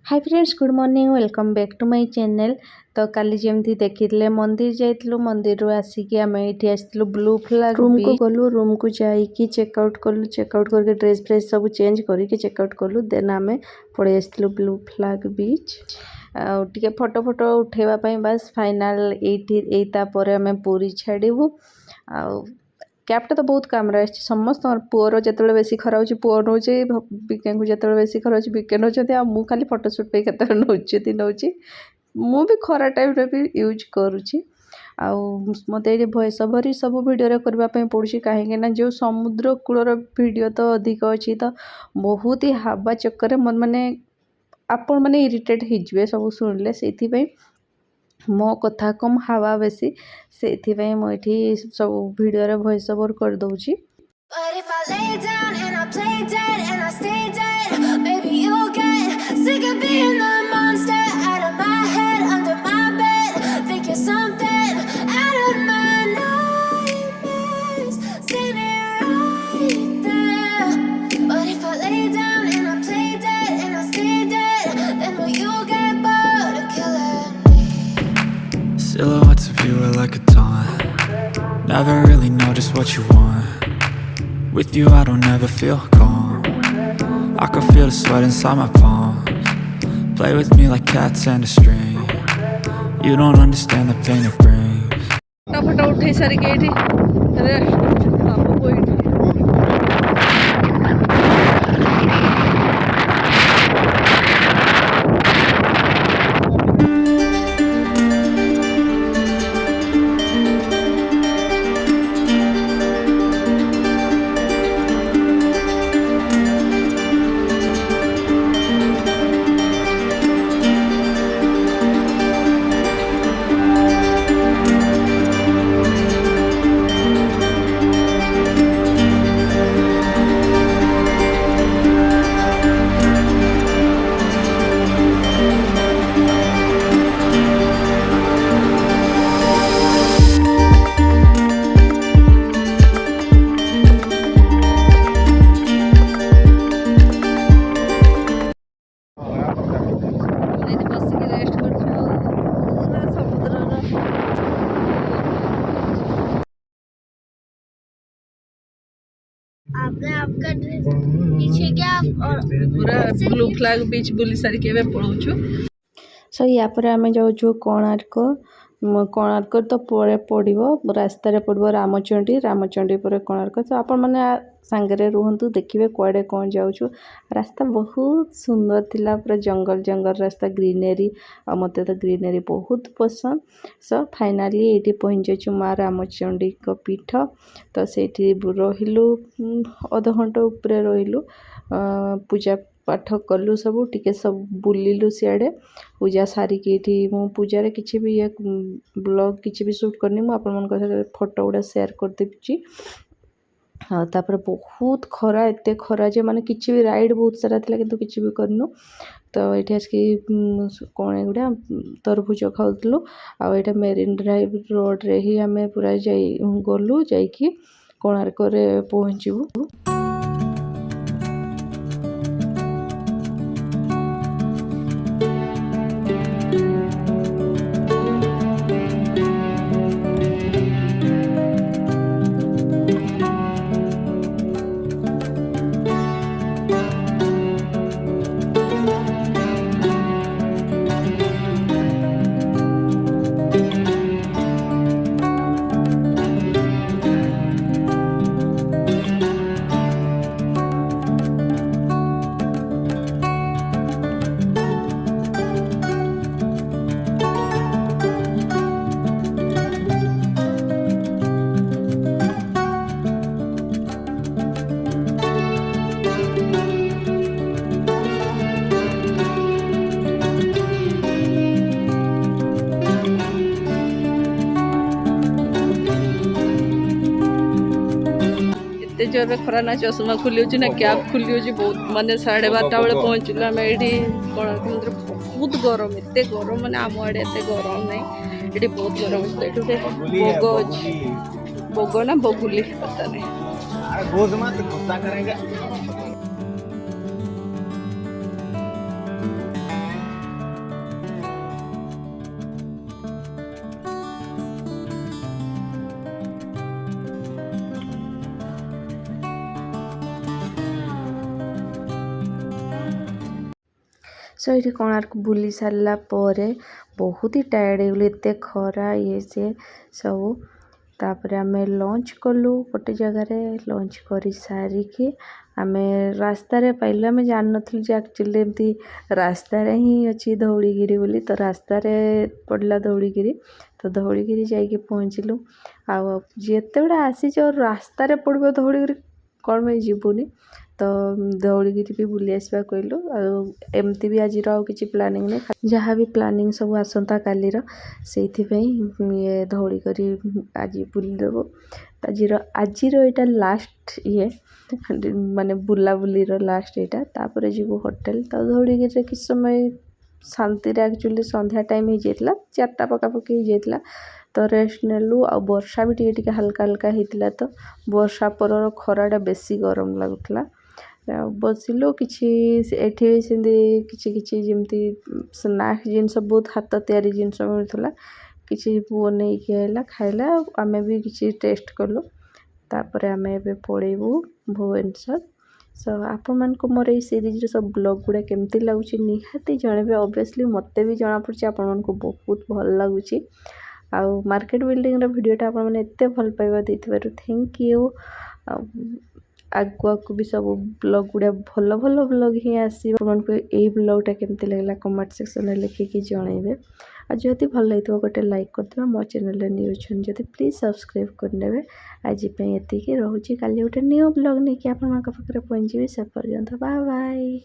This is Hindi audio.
Hi friends good morning welcome back to my channel. तो काली जमती देखिले मंदिर जाइतलु मंदिर रो आसिकी आमे एठी आस्तिलु ब्लू फ्लैग रूम को गलु रूम को जाइकी चेकआउट कलु चेकआउट करके ड्रेस फ्रेस सब चेंज करके चेकआउट कलु देन आमे पड़े आस्तिलु ब्लू फ्लैग बीच टिके फोटो फोटो उठेबा पई बस फाइनल एठी एता परे आमे पूरी छाड़ीबु आ कैप्टा तो बहुत काम रही समस्त पुअर जो बेसी खरा हो पुओ नौ विज्ञा को जो बेसी खरा हो विज्ञा नौ मु खाली फटोसुट पे केते नौची नौची मु भी खरा टाइम रे भी यूज करुची मत ये भॉइस ओवर सब वीडियो करने पड़ी कहीं जो समुद्र कूलर वीडियो तो अधिक अच्छी तो बहुत ही हवा चक्कर मन माने आपण मैंने इरिटेट हो सब शुणिले से मो कथा कम हवा बेसी से मुझे सब वीडियो वॉइस ओवर कर दूची। But if I lay down and I play dead and I stay dead, maybe you'll get sick of being the monster out of my head, under my bed, thinking something out of my nightmares, standing right there. But if I lay down and I play dead and I stay dead, then will you get bored of killing me? Silhouettes of you are like a taunt, never really know just what you want. With you I don't ever feel calm, I can feel the sweat inside my palms. Play with me like cats and a string, you don't understand the pain it brings. फटाफट उठे सारी के एठी रेस्ट बाबू को एठी आपने आपका ड्रेस पीछे क्या और पूरा ब्लू फ्लैग बीच बुली सारी के पड़ोछु सो या पर आमे जाउछु कोणार्क कोणार्क तो पड़े पड़ो रास्तार पड़ो रामचंडी पर कोणार्क तो आपण मैंने सांगरे रुहतु देखिए कुआडे कौन जाऊँ रास्ता बहुत सुंदर थिला पूरा जंगल जंगल रास्ता ग्रीनरी आ मत तो ग्रीनरी बहुत पसंद सो फाइनाली ये पहुँचु माँ रामचंडी को पीठ तो से रहिलु अध घंटा उपरे रहिलु पूजा पाठ कलु सब टिके सब बुलिलु सियाड़े पूजा सारिकी मु पूजार किसी भी ये ब्लॉग किसी भी शूट करनी मुझे आप फोटो गुड़ा शेयर कर देची। हाँ तापर बहुत खरा एते खरा जे माने किसी भी राइड बहुत सारा थिला किंतु किसी भी करनु तो ये आसकी कौन गुड़ा तरभुज खाऊलु आटा मेरीन ड्राइव रोड रे ही आम पूरा गलु जाइकी कोणार्क रे पहुँचबू। जोर खरा ना चश्मा खुली ना कैप खुली बहुत माने 12:30 बेले पहुँचलु आम ये कोणार्क मंदिर बहुत गरम एत गरम माने आम आड़े एत गरम नहीं ये बहुत गरम भोग अच्छी भोग ना बगुली पता नहीं सो ये कोणार्क बुली सारा पर बहुत ही टायर्ड होगलु एते खरा ये से सब तापर आम लंच कलु गोटे जगार लंच कर सारिकी आम रास्त पाइलु आम जान नु एक्चुअली एमती रास्त ही अच्छी धौलीगिरी बोली तो रास्त पड़ला धौलीगिरी तो धौलीगिरी जाइए पहुँचलु आते बड़े आसी और रास्त पड़ो धौलीगिरी कौन में जीवनी तो धौलीगिरी भी बुली आसवा कहलु एमती भी आज कि प्लानिंग नहीं जहाँ भी प्लानिंग सब आसंता कालीर से ये धौलीगिरी आज बुलीदेव आज यहाँ लास्ट ये माने बुलाबुली लास्ट यहाँ तापर जीव होटेल तो धौलीगिरी किस समय शांति एक्चुअली संध्या टाइम हो जाता 4टा पकापकी हो जाता तो रेस्ट नेलु आ वर्षा भी टी हल्का हल्का होता तो वर्षा पर खराटा बेसी गरम लगुला बसिलु किसी जमती स्नैक्स जिनस बहुत हाथ तैयारी जिनस मिलूला किसी पुओ नहीं आइला खाइला आमे भी किसी टेस्ट कलु तापर आम ए पलैबू भुवनेश्वर सो आपण मान को मोर सीरीज सब ब्लॉग गुड़ा केमती लगुच निहाती जनबे ऑब्वियसली मते भी जना पड़छ आपण मान को बहुत भल लगुच आउ मार्केट बिल्डिंग वीडियोटा आपण मैंने एत भल पाइबा देथिबारु थैंक यू आगुआ भी सब ब्लॉग गुड़ा भल भल ब्लॉग ही आसो यही ब्लॉगटा केमती लगला कमेंट सेक्शन में लिखिकी जनइबे आ जदि भल लगे गोटे लाइक करदे मो चैनल न्यू छन जदि प्लीज सब्सक्राइब करने आज ये रोचे काली गोटे न्यू ब्लॉग नहीं कि आप पहुँचे से पर्यंत बाय बाय।